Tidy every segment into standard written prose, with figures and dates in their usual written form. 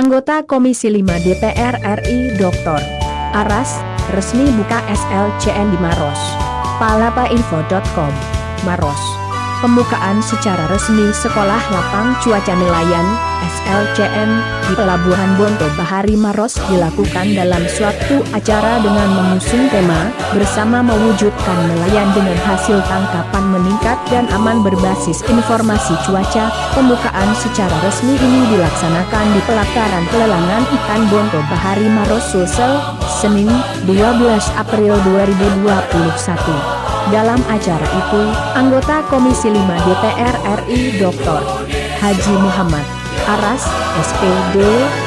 Anggota Komisi 5 DPR RI Dr. Aras, resmi buka SLCN di Maros. Palapainfo.com, Maros. Pembukaan secara resmi Sekolah Lapang Cuaca Nelayan, SLCN, di Pelabuhan Bonto Bahari Maros dilakukan dalam suatu acara dengan mengusung tema, bersama mewujudkan nelayan dengan hasil tangkapan meningkat dan aman berbasis informasi cuaca. Pembukaan secara resmi ini dilaksanakan di Pelataran Pelelangan Ikan Bonto Bahari Maros Sulsel, Senin, 12 April 2021. Dalam acara itu, anggota Komisi 5 DPR RI Dr. Haji Muhammad Aras, SPD,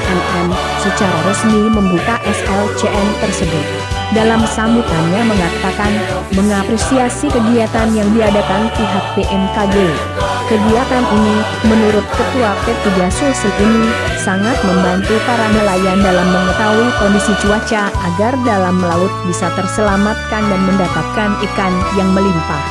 MM, secara resmi membuka SLCN tersebut. Dalam sambutannya mengatakan, mengapresiasi kegiatan yang diadakan pihak BMKG. Kegiatan ini, menurut Ketua P3 Sulsel ini, sangat membantu para nelayan dalam mengetahui kondisi cuaca agar dalam melaut bisa terselamatkan dan mendapatkan ikan yang melimpah.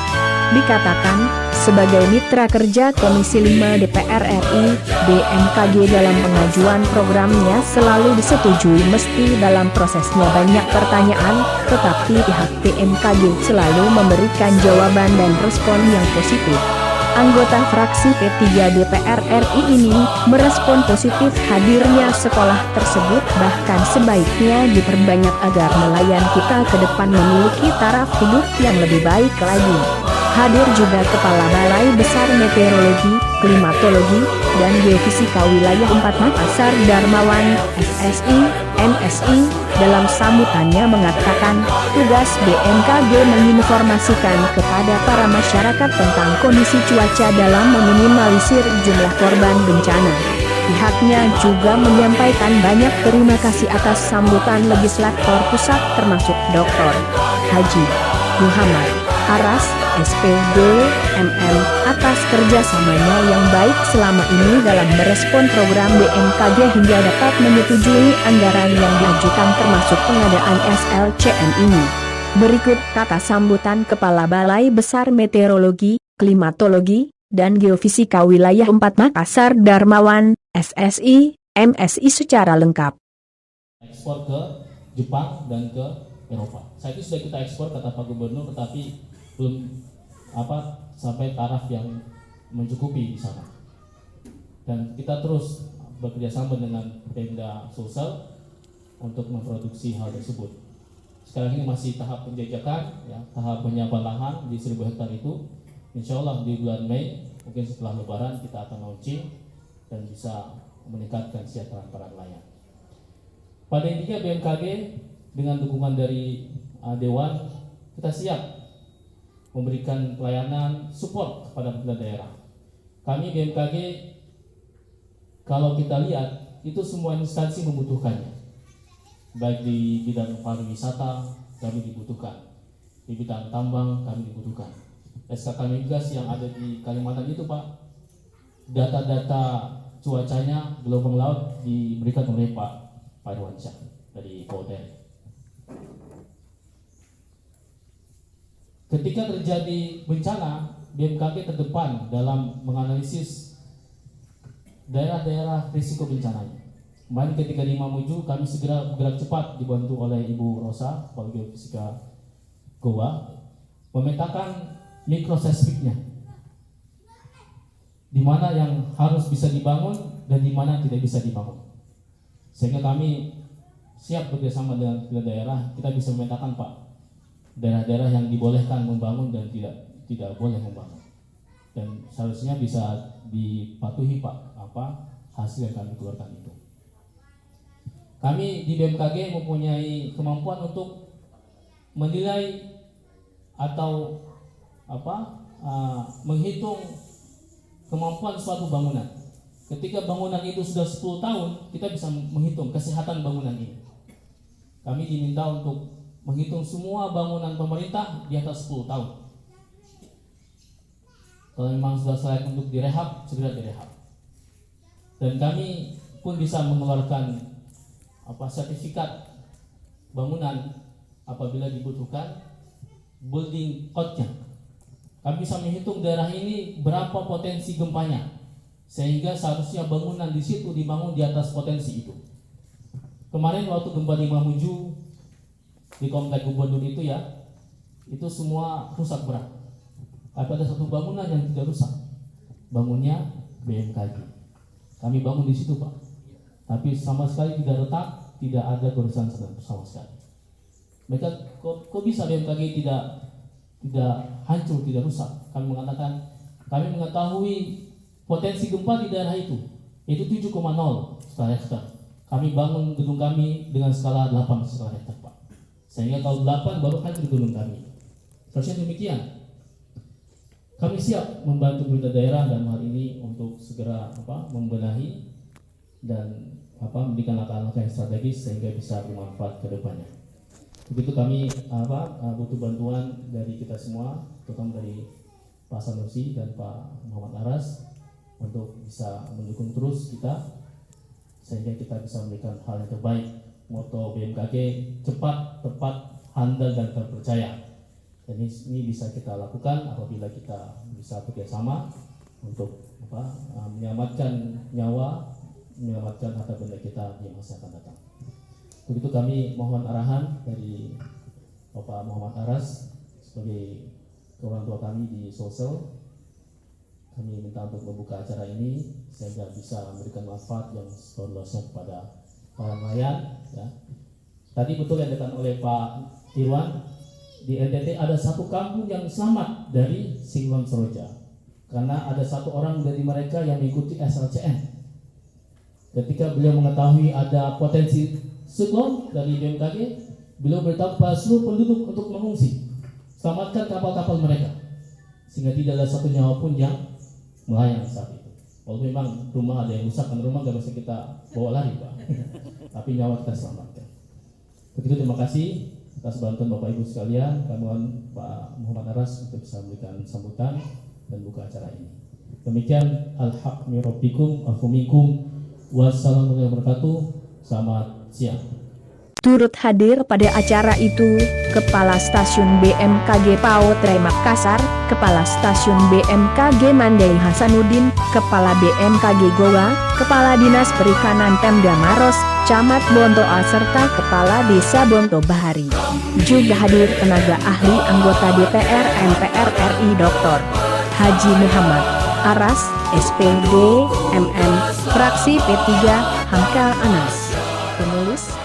Dikatakan, sebagai mitra kerja Komisi 5 DPR RI, BMKG dalam pengajuan programnya selalu disetujui meski dalam prosesnya banyak pertanyaan, tetapi pihak BMKG selalu memberikan jawaban dan respon yang positif. Anggota fraksi P3 DPR RI ini merespon positif hadirnya sekolah tersebut, bahkan sebaiknya diperbanyak agar nelayan kita ke depan memiliki taraf hidup yang lebih baik lagi. Hadir juga Kepala Balai Besar Meteorologi, Klimatologi, dan Geofisika Wilayah 4 Makassar Darmawan, SSI, MSI, dalam sambutannya mengatakan, tugas BMKG menginformasikan kepada para masyarakat tentang kondisi cuaca dalam meminimalisir jumlah korban bencana. Pihaknya juga menyampaikan banyak terima kasih atas sambutan legislator pusat termasuk Dr. Haji Muhammad Aras, SPD, MM, atas kerjasamanya yang baik selama ini dalam merespon program BMKG hingga dapat menyetujui anggaran yang diajukan termasuk pengadaan SLCN ini. Berikut kata sambutan Kepala Balai Besar Meteorologi, Klimatologi, dan Geofisika Wilayah 4 Makassar Darmawan, SSI, MSI secara lengkap. Ekspor ke Jepang dan ke Eropa. Saat itu sudah kita ekspor kata Pak Gubernur, tetapi belum sampai taraf yang mencukupi di sana. Dan kita terus bekerjasama dengan Pemda Sulsel untuk memproduksi hal tersebut. Sekarang ini masih tahap penjajakan, ya, tahap penyiapan lahan di 1000 hektar itu. Insya Allah di bulan Mei, mungkin setelah Lebaran kita akan launching dan bisa meningkatkan kesejahteraan para nelayan. Pada intinya BMKG dengan dukungan dari Dewan, kita siap memberikan pelayanan support kepada pemerintah daerah. Kami BMKG, kalau kita lihat, itu semua instansi membutuhkannya. Baik di bidang pariwisata, kami dibutuhkan. Di bidang tambang, kami dibutuhkan. SKK Migas yang ada di Kalimantan itu, Pak, data-data cuacanya, gelombang laut diberikan oleh Pak Irwansyah dari Polda. Ketika terjadi bencana, BMKG terdepan dalam menganalisis daerah-daerah risiko bencananya. Kemarin ketika di Mamuju, kami segera bergerak cepat dibantu oleh Ibu Rosa, Kepala Geofisika Goa, memetakan mikroseismiknya, di mana yang harus bisa dibangun dan di mana tidak bisa dibangun. Sehingga kami siap bekerjasama dengan daerah, kita bisa memetakan, Pak, daerah-daerah yang dibolehkan membangun dan tidak boleh membangun, dan seharusnya bisa dipatuhi, Pak, hasil yang kami keluarkan itu. Kami di BMKG mempunyai kemampuan untuk menilai atau menghitung kemampuan suatu bangunan. Ketika bangunan itu sudah 10 tahun, kita bisa menghitung kesehatan bangunan ini. Kami diminta untuk menghitung semua bangunan pemerintah di atas 10 tahun. Kalau memang sudah layak untuk direhab, segera direhab. Dan kami pun bisa mengeluarkan sertifikat bangunan apabila dibutuhkan building code-nya. Kami bisa menghitung daerah ini berapa potensi gempanya, sehingga seharusnya bangunan di situ dibangun di atas potensi itu. Kemarin waktu gempa di Mamuju di komplek gubernur itu ya, itu semua rusak berat. Tapi ada satu bangunan yang tidak rusak, bangunnya BMKG. Kami bangun di situ Pak, tapi sama sekali tidak retak, tidak ada kerusakan sama sekali. Mereka kok bisa BMKG tidak hancur, tidak rusak? Kami mengatakan kami mengetahui potensi gempa di daerah itu 7,0 skala Richter. Kami bangun gedung kami dengan skala 8 skala Richter Pak, sehingga kalau 8 baru hancur gedung kami. Seharusnya demikian. Kami siap membantu pemerintah daerah dan hal ini untuk segera membenahi dan memberikan langkah-langkah yang strategis sehingga bisa bermanfaat ke depannya. Begitu kami butuh bantuan dari kita semua, terutama dari Pak Sanusi dan Pak Muhammad Aras untuk bisa mendukung terus kita sehingga kita bisa memberikan hal yang terbaik. Moto BMKG cepat, tepat, handal dan terpercaya. Dan ini bisa kita lakukan apabila kita bisa bekerjasama untuk menyelamatkan nyawa, menyelamatkan harta benda kita di masa akan datang. Begitu kami mohon arahan dari Bapak Muhammad Aras sebagai orang tua kami di Sulsel. Kami minta untuk membuka acara ini sehingga bisa memberikan manfaat yang seluas-luasnya kepada para nelayan. Ya. Tadi betul yang dikatakan oleh Pak Irwan, di NTT ada satu kampung yang selamat dari siklon Seroja karena ada satu orang dari mereka yang mengikuti SLCN. Ketika beliau mengetahui ada potensi siklon dari BMKG, beliau beritahu kepada seluruh penduduk untuk mengungsi, selamatkan kapal-kapal mereka, sehingga tidak ada satu nyawa pun yang melayang saat itu. Walaupun memang rumah ada yang rusak, kan rumah gak bisa kita bawa lari Pak, tapi nyawa kita selamatkan. Begitu, terima kasih atas bantuan Bapak Ibu sekalian. Kami mohon Pak Muhammad Aras untuk bisa memberikan sambutan dan buka acara ini. Demikian, al-haq min rabbikum wa minkum. Wassalamualaikum warahmatullahi wabarakatuh. Selamat siang. Turut hadir pada acara itu, Kepala Stasiun BMKG PAO Trai Makassar, Kepala Stasiun BMKG Mandai Hasanuddin, Kepala BMKG Goa, Kepala Dinas Perikanan Pemda Maros, Camat Bontoa serta Kepala Desa Bonto Bahari. Juga hadir tenaga ahli anggota DPR MPR RI Dr. Haji Muhammad Aras, SPD, MM, Fraksi P3, Hamka Anas. Penulis